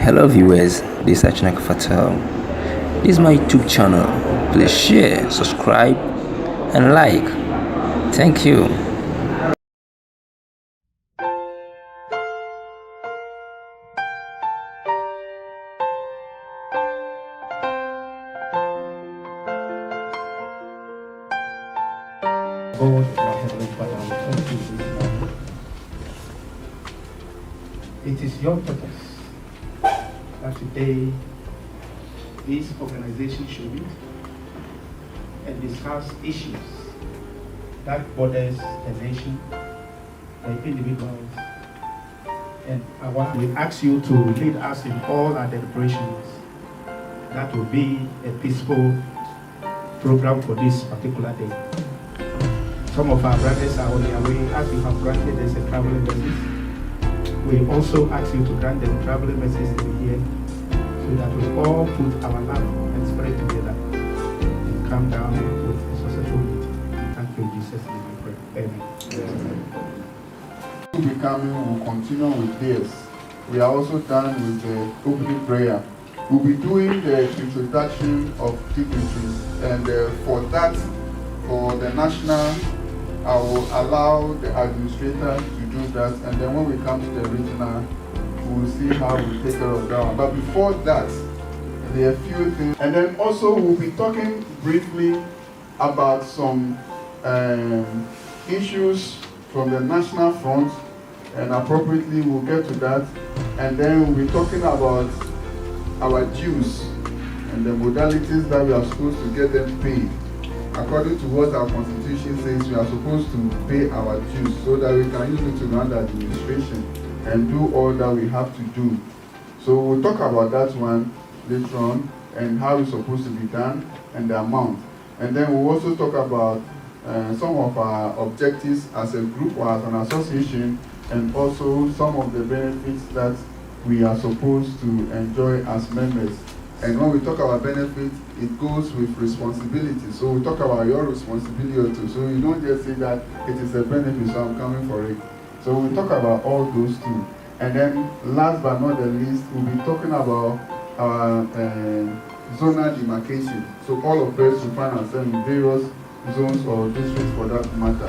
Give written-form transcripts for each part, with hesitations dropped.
Hello viewers, this is Achnak Fatal. This is my YouTube channel. Please share, subscribe and like. Thank you. God, my Heavenly Father, we thank you this morning. It is your purpose that today this organization should meet and discuss issues that borders the nation, the individuals, and we ask you to lead us in all our deliberations. That will be a peaceful program for this particular day. Some of our brothers are on their way, as you have granted us a traveling message. We also ask you to grant them traveling message to be here, so that we all put our love and spirit together and come down with a successful meeting. Thank you in Jesus' name I pray. Amen. Becoming will continue with this. We are also done with the opening prayer. We'll be doing the introduction of dignitaries, and for that, for the national, I will allow the administrator to do that, and then when we come to the regional, we'll see how we take care of that one. But before that, there are a few things, and then also we'll be talking briefly about some issues from the national front, and appropriately we'll get to that, and then we'll be talking about our dues and the modalities that we are supposed to get them paid. According to what our constitution says, we are supposed to pay our dues so that we can use it to run the administration and do all that we have to do. So we'll talk about that one later on and how it's supposed to be done and the amount. And then we'll also talk about some of our objectives as a group or as an association, and also some of the benefits that we are supposed to enjoy as members. And when we talk about benefits, it goes with responsibility. So we talk about your responsibility too. So you don't just say that it is a benefit, so I'm coming for it. So we talk about all those two. And then last but not the least, we'll be talking about our zonal demarcation. So all of us will find ourselves in various zones or districts for that matter.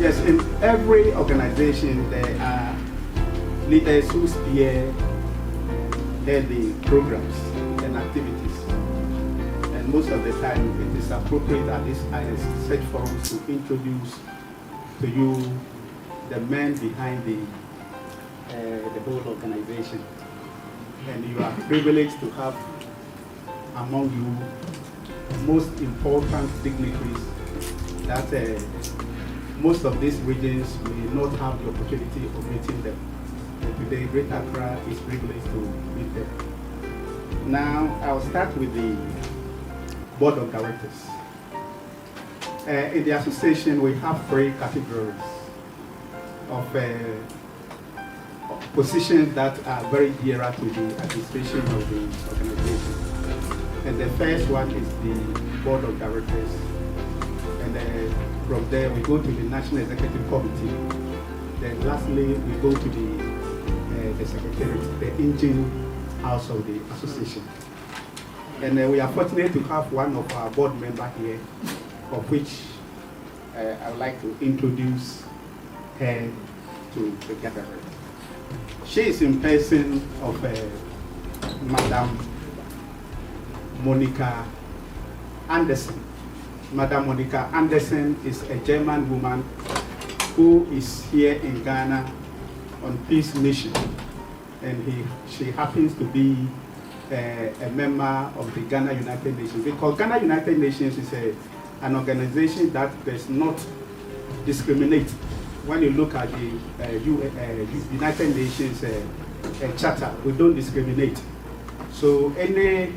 Yes, in every organization there are leaders who steer the programs and activities. And most of the time it is appropriate at this such forums to introduce to you the men behind the whole organization. And you are privileged to have among you most important dignitaries that most of these regions will not have the opportunity of meeting them. And today, Great Accra is privileged to meet them. Now, I'll start with the Board of Directors. In the association, we have three categories of positions that are very dear to the administration of the organization. And the first one is the Board of Directors. And from there, we go to the National Executive Committee. Then lastly, we go to the Secretariat, the engine house of the association. And we are fortunate to have one of our board members here, of which I would like to introduce her to the gathering. She is in person of Madam Monica Anderson. Madam Monica Anderson is a German woman who is here in Ghana on peace mission, and she happens to be a member of the Ghana United Nations. Because Ghana United Nations is an organization that does not discriminate. When you look at the United Nations charter, we don't discriminate. So any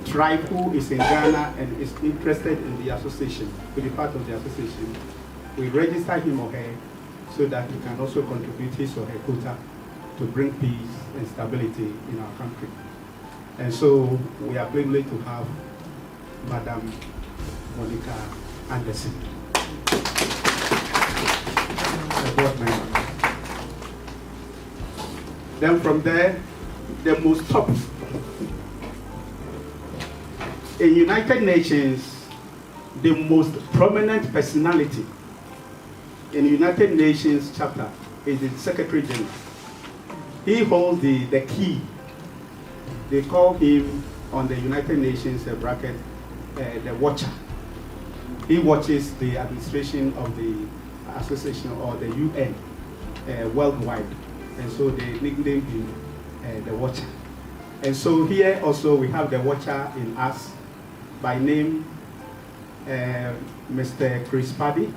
tribe who is in Ghana and is interested in the association, to be part of the association, we register him or her so that he can also contribute his or her quota to bring peace and stability in our country. And so we are privileged to have Madam Monica Anderson, the board member. Then from there, the most top. In United Nations, the most prominent personality in United Nations chapter is the Secretary General. He holds the key. They call him on the United Nations bracket the watcher. He watches the administration of the association or the UN worldwide, and so they nickname him the watcher. And so here also we have the watcher in us by name Mr. Chris Paddy.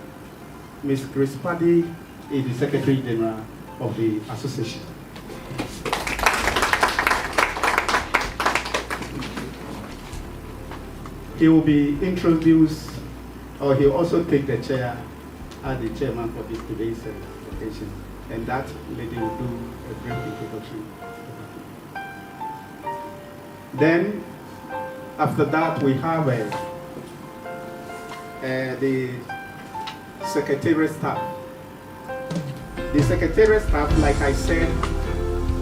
Mr. Chris Paddy is the Secretary General of the association. He will be introduced, or he'll also take the chair as the chairman for today's occasion. And that lady will do a brief introduction. Then, after that, we have the secretariat staff. The secretariat staff, like I said,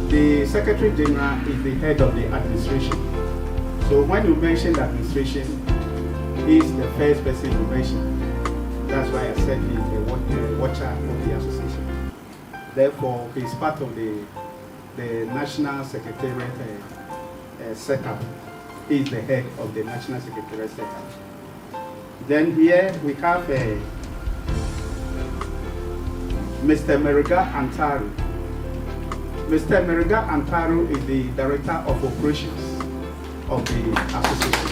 the Secretary General is the head of the administration. So when you mention administration, he is the first person you mention. That's why I said he is the watcher of the association. Therefore, he is part of the National Secretariat setup. He is the head of the National Secretariat setup. Then here we have Mr. Meriga Antaru. Mr. Meriga Antaru is the Director of Operations of the association.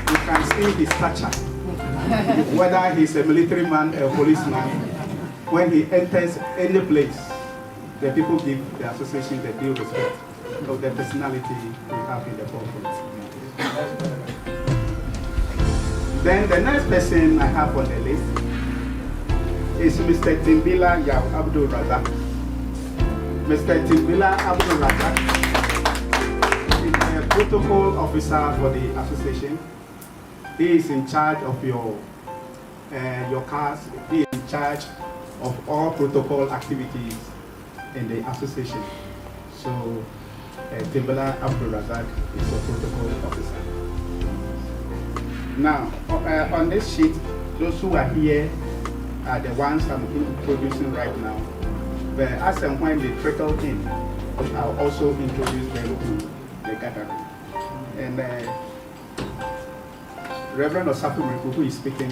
You can see his stature, whether he's a military man or a policeman. When he enters any place, the people give the association the due respect of the personality we have in the forefront. Then the next person I have on the list is Mr. Timbila Yaw Abdul Razak. Mr. Timbila Abdul Razak is the protocol officer for the association. He is in charge of your cars. He is in charge of all protocol activities in the association. So Timbila Abdul Razak is the protocol officer. Now, on this sheet, those who are here are the ones I'm introducing right now. But as and when they trickle in, I'll also introduce them to the gathering. And Reverend Osafu Mriku, who is speaking,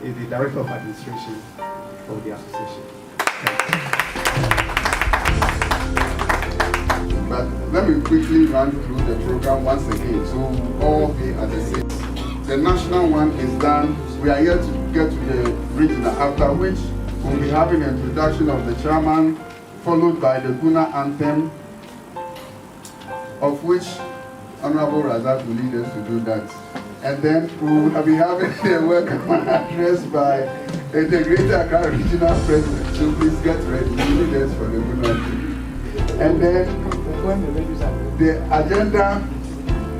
is the Director of Administration of the association. But let me quickly run through the program once again, so we'll all be at the same. The national one is done. We are here to get to the regional, after which we'll be having an introduction of the chairman, followed by the Guna anthem, of which Honorable Razak will lead us to do that. And then we will be having a welcome address by the Greater Accra Regional President. So please get ready, you lead us for the Guna anthem. And then the agenda,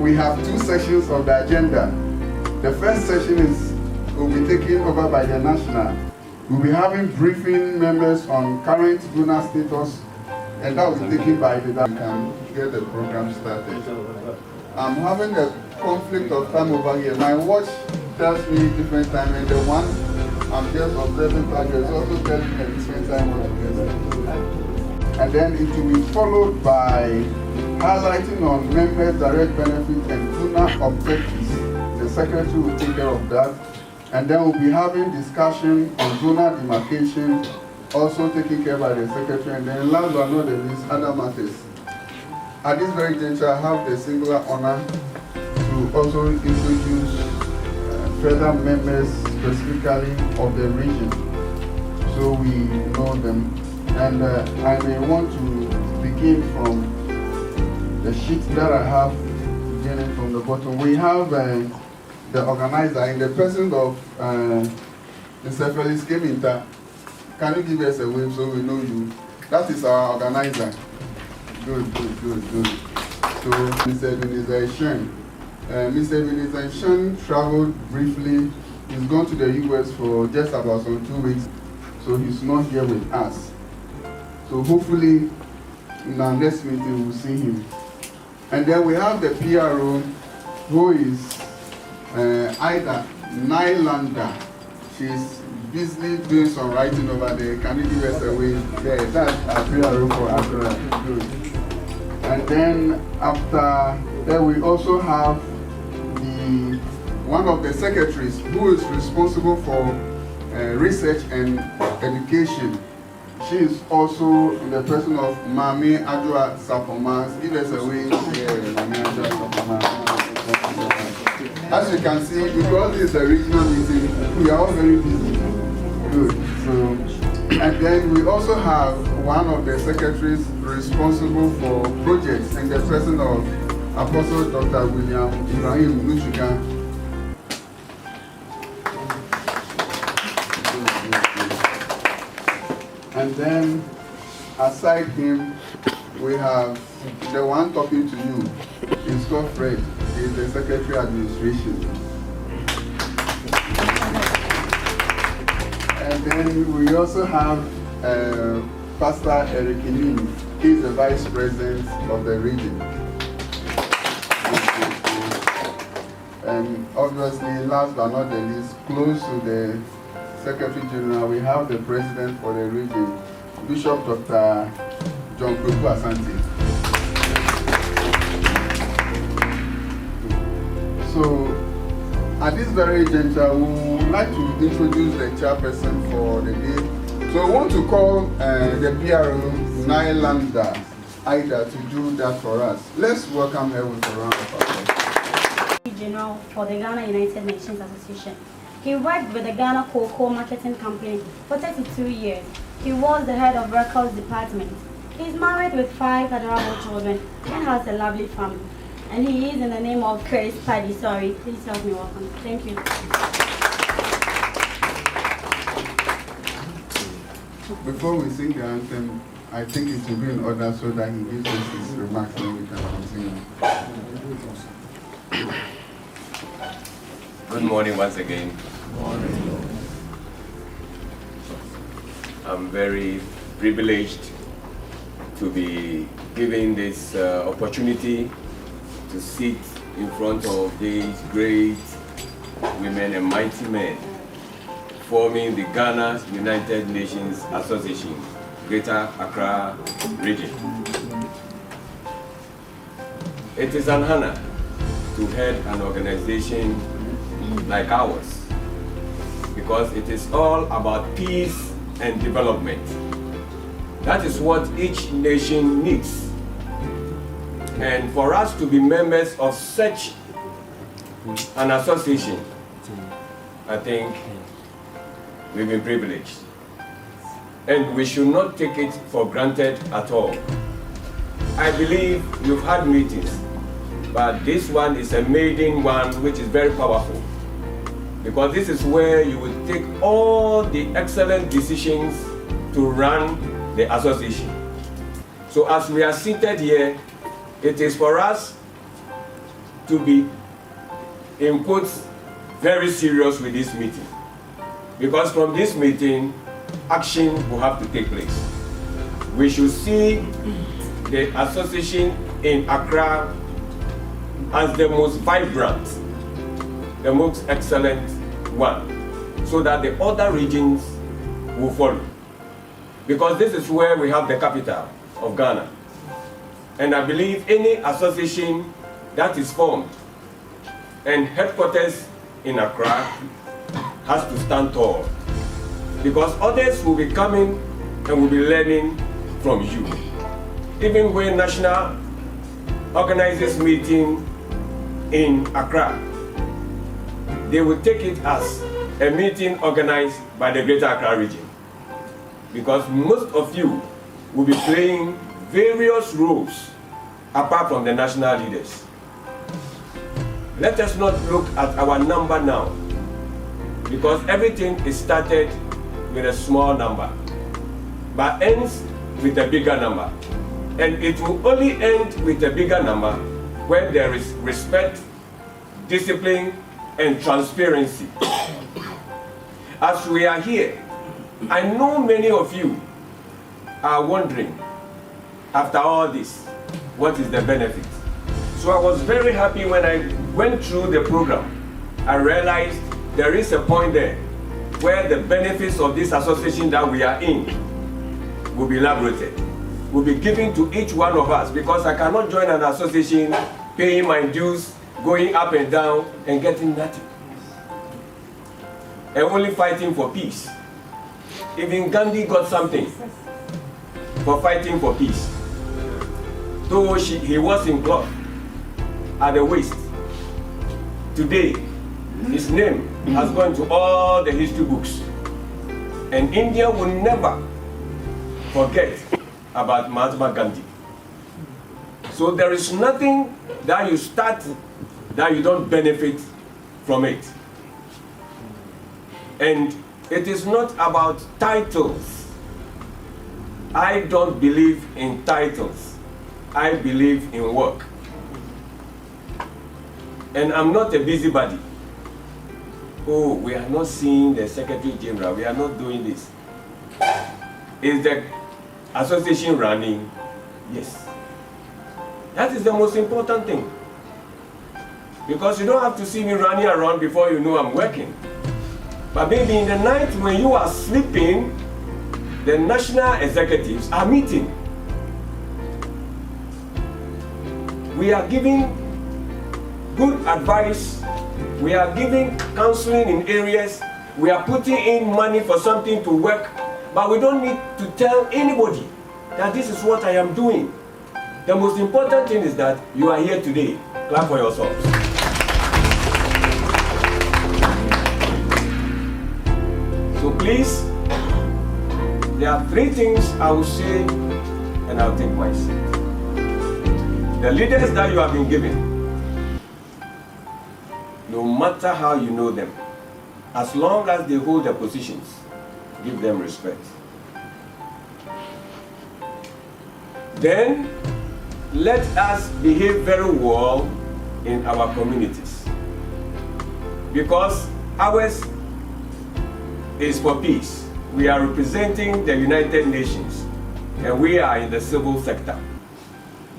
we have two sections of the agenda. The first session will be taken over by the national. We'll be having briefing members on current Guna status, and that will be taken by the that we can get the program started. I'm having a conflict of time over here. My watch tells me different time, and the one I'm just observing is also telling me a different time altogether. And then it will be followed by highlighting on members' direct benefit and Guna objectives. The secretary will take care of that. And then we'll be having discussion on Guna demarcation, also taken care by the secretary. And then last but not the least, other matters. At this very juncture, I have the singular honor to also introduce further members specifically of the region, so we know them. And I may want to begin from the sheet that I have, beginning from the bottom. We have the organizer in the person of Mr. Felix Keminta. Can you give us a wave so we know you? That is our organizer. Good. So, Mr. Ebenezer Shen. Mr. Ebenezer Shen traveled briefly. He's gone to the US for just about 2 weeks, so he's not here with us. So hopefully in our next meeting, we'll see him. And then we have the PRO, who is Ida Nylander. She's busily doing some writing over there. Can you give us a wave there? That's our PRO for Accra. Good. And then after that, we also have one of the secretaries who is responsible for research and education. She is also in the person of Mami Adjoa Sapoma. Give us a wave here, Mami Adjoa Sapoma. As you can see, because it's a regional meeting, we are all very busy. Good. So, and then we also have one of the secretaries responsible for projects in the person of Apostle Dr. William Ibrahim Nuchuka. And then, aside him, we have the one talking to you. He's called Fred. He's the Secretary Administration. And then we also have Pastor Eric Inim. He's the Vice President of the region. And obviously, last but not the least, close to the Secretary General, we have the President for the region, Bishop Dr. John Kweku Asante. So, at this very juncture, we would like to introduce the chairperson for the day. So, I want to call the PRO Nylander Ida to do that for us. Let's welcome her with a round of applause. General for the Ghana United Nations Association. He worked with the Ghana Cocoa Marketing Company for 32 years. He was the head of records department. He is married with 5 adorable children and has a lovely family. And he is in the name of Chris Paddy. Sorry, please help me welcome. Thank you. Before we sing the anthem, I think it will be in order so that he gives us his remarks and we can continue. Good morning once again. I'm very privileged to be given this opportunity to sit in front of these great women and mighty men forming the Ghana United Nations Association, Greater Accra region. It is an honor to head an organization like ours, because it is all about peace and development. That is what each nation needs. And for us to be members of such an association, I think we've been privileged. And we should not take it for granted at all. I believe you've had meetings, but this one is a maiden one which is very powerful, because this is where you will take all the excellent decisions to run the association. So as we are seated here, it is for us to be, in quotes, very serious with this meeting. Because from this meeting, action will have to take place. We should see the association in Accra as the most vibrant, the most excellent one, so that the other regions will follow. Because this is where we have the capital of Ghana. And I believe any association that is formed and headquarters in Accra has to stand tall, because others will be coming and will be learning from you. Even when National organizes meeting in Accra, they will take it as a meeting organized by the Greater Accra region, because most of you will be playing various roles apart from the national leaders. Let us not look at our number now, because everything is started with a small number but ends with a bigger number, and it will only end with a bigger number when there is respect, discipline, and transparency. As we are here, I know many of you are wondering, after all this, what is the benefit? So I was very happy when I went through the program. I realized there is a point there where the benefits of this association that we are in will be elaborated, will be given to each one of us, because I cannot join an association paying my dues, going up and down and getting nothing, and only fighting for peace. Even Gandhi got something for fighting for peace, though he was in cloth at the waist. Today, his name has gone to all the history books, and India will never forget about Mahatma Gandhi. So there is nothing that you start that you don't benefit from it. And it is not about titles. I don't believe in titles. I believe in work. And I'm not a busybody. Oh, we are not seeing the Secretary General. We are not doing this. Is the association running? Yes. That is the most important thing. Because you don't have to see me running around before you know I'm working. But maybe in the night when you are sleeping, the national executives are meeting. We are giving good advice. We are giving counseling in areas. We are putting in money for something to work. But we don't need to tell anybody that this is what I am doing. The most important thing is that you are here today. Clap for yourselves. So please, there are 3 things I will say and I'll take my seat. The leaders that you have been given, no matter how you know them, as long as they hold their positions, give them respect. Then, let us behave very well in our communities. Because ours is for peace. We are representing the United Nations, and we are in the civil sector.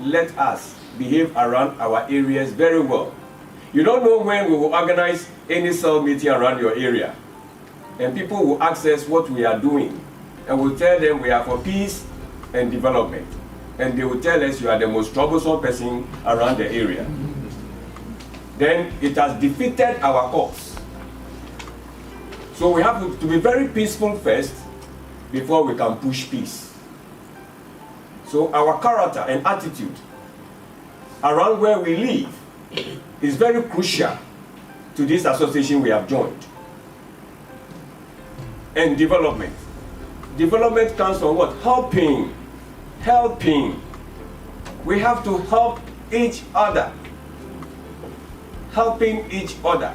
Let us behave around our areas very well. You don't know when we will organize any cell meeting around your area, and people will access what we are doing, and we'll tell them we are for peace and development, and they will tell us you are the most troublesome person around the area. Then it has defeated our cause. So we have to be very peaceful first before we can push peace. So our character and attitude around where we live is very crucial to this association we have joined. And development. Development comes from what? Helping. Helping. We have to help each other. Helping each other.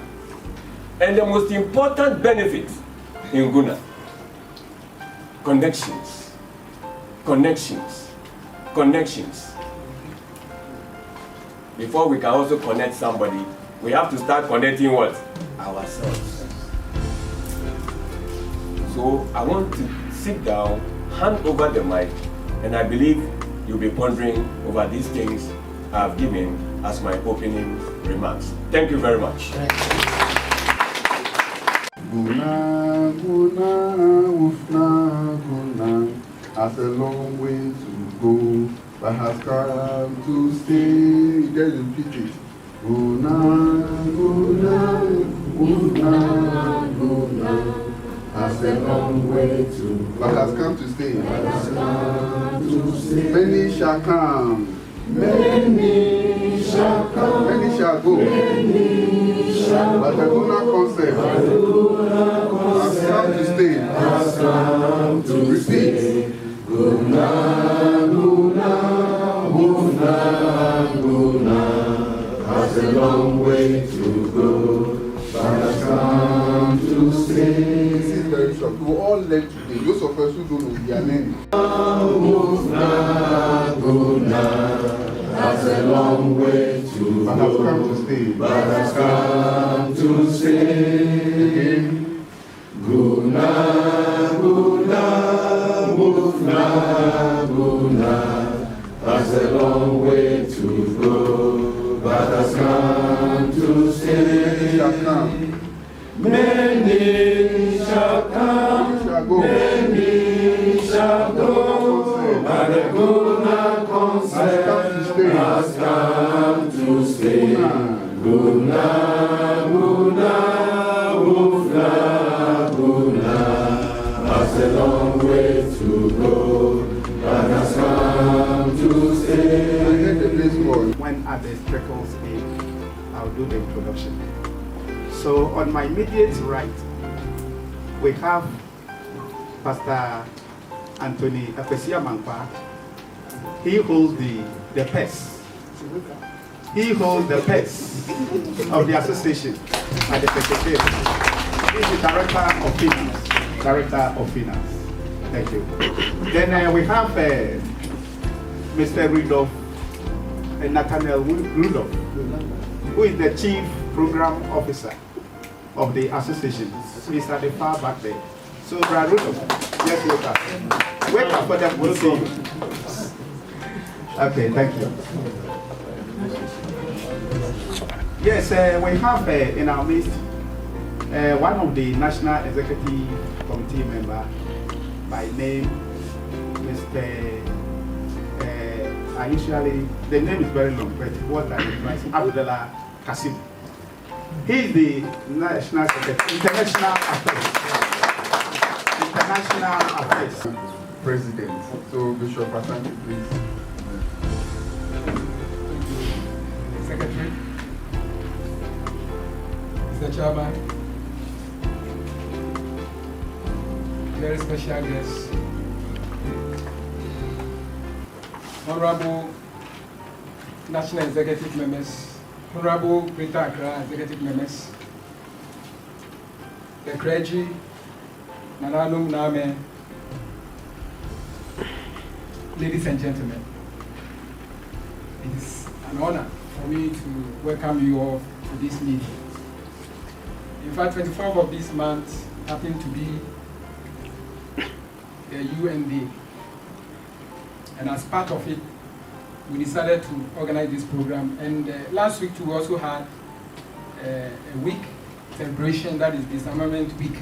And the most important benefit in Guna, connections. Connections. Connections. Before we can also connect somebody, we have to start connecting what? Ourselves. So I want to sit down, hand over the mic, and I believe you'll be pondering over these things I've given as my opening remarks. Thank you very much. Guna, Guna, Ufna, Guna, has a long way to go, but has come to stay. Just repeat it. Guna, Guna, Ufna, Guna, has a long way to go, but has come to stay. Has come to stay. Many shall come. Many shall come. Many shall go. Many shall but the Guna concept has come to stay. Has come to repeat. Guna, Guna, Guna, Guna, has a long way to go, but has come to stay. This is very short. We will all learn today. Those of us who don't know, we are learning. Guna, Guna, has a long way to but go, has come to stay. But has come to stay. Again. Guna, Guna, Guna, Guna, has a long way to go, but has come to stay. Many shall come, many shall go, but the Guna concept has come to stay. Guna, Guna, Ufla, Guna, has a long way to go, but has come to stay. When others trickles in, I'll do the introduction. So on my immediate right, we have Pastor Anthony Apesia Mankwa. He holds the purse. He holds the purse of the association at the secretariat. He's the director of finance. Director of finance. Thank you. Then we have Mr. Rudolph, Nathaniel Rudolph, who is the chief program officer of the association. He's at the far back there. So, Brother Rudolph, just wake up. Wake up for them, we'll see you. Okay, thank you. Yes, we have in our midst one of the National Executive Committee member by name, Mr. The name is very long, but what I advise, Abdullah Kasim. He is the National Secretary, International Affairs. President. So, Bishop Asante, please. Secretary, Mr. Chairman, very special guests, Honorable National Executive Members, Honorable Greater Accra Executive Members, the clergy, Nananum Name, ladies and gentlemen, it is an honor for me to welcome you all to this meeting. In fact, 24th of this month happened to be the UN Day. And as part of it, we decided to organize this program. And last week we also had a week celebration, that is Disarmament Week,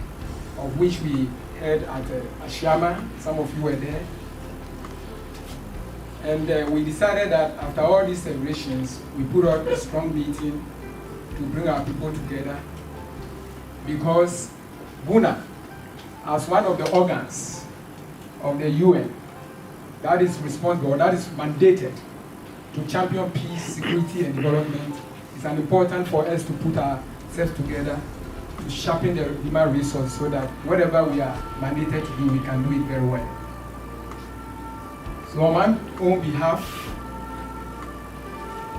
of which we held at Ashama. Some of you were there. And we decided that after all these celebrations, we put out a strong meeting to bring our people together, because Guna, as one of the organs of the UN, that is responsible, that is mandated to champion peace, security, and development, it's important for us to put ourselves together to sharpen the human resource so that whatever we are mandated to do, we can do it very well. So on my own behalf,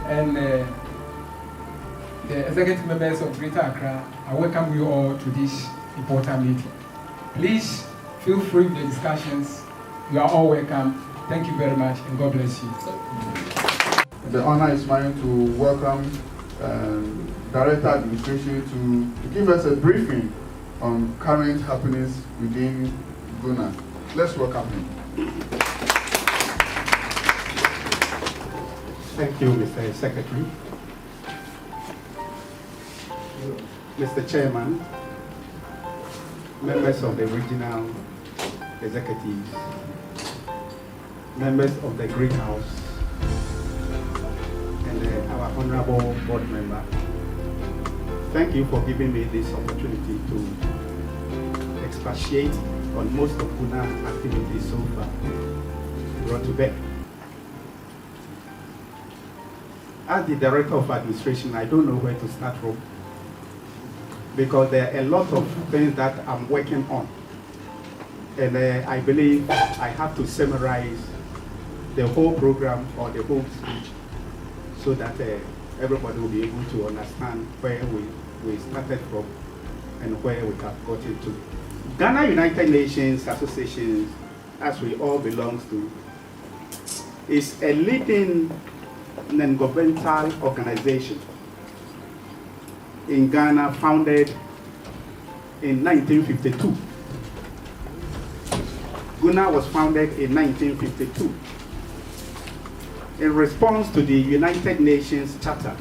and the executive members of Greater Accra, I welcome you all to this important meeting. Please feel free with the discussions. You are all welcome. Thank you very much, and God bless you. The honor is mine to welcome Director Administration to give us a briefing on current happenings within Guna. Let's welcome him. Thank you, Mr. Secretary. Mr. Chairman, members of the regional executives, members of the Great House, and our honorable board member, thank you for giving me this opportunity to expatiate on most of Guna activities so far brought to bear. As the Director of Administration, I don't know where to start from, because there are a lot of things that I'm working on. And I believe I have to summarize the whole program or the whole speech so that everybody will be able to understand where we started from and where we have gotten to. Ghana United Nations Association, as we all belong to, is a leading non-governmental organization in Ghana, founded in 1952. Guna was founded in 1952. in response to the United Nations Charter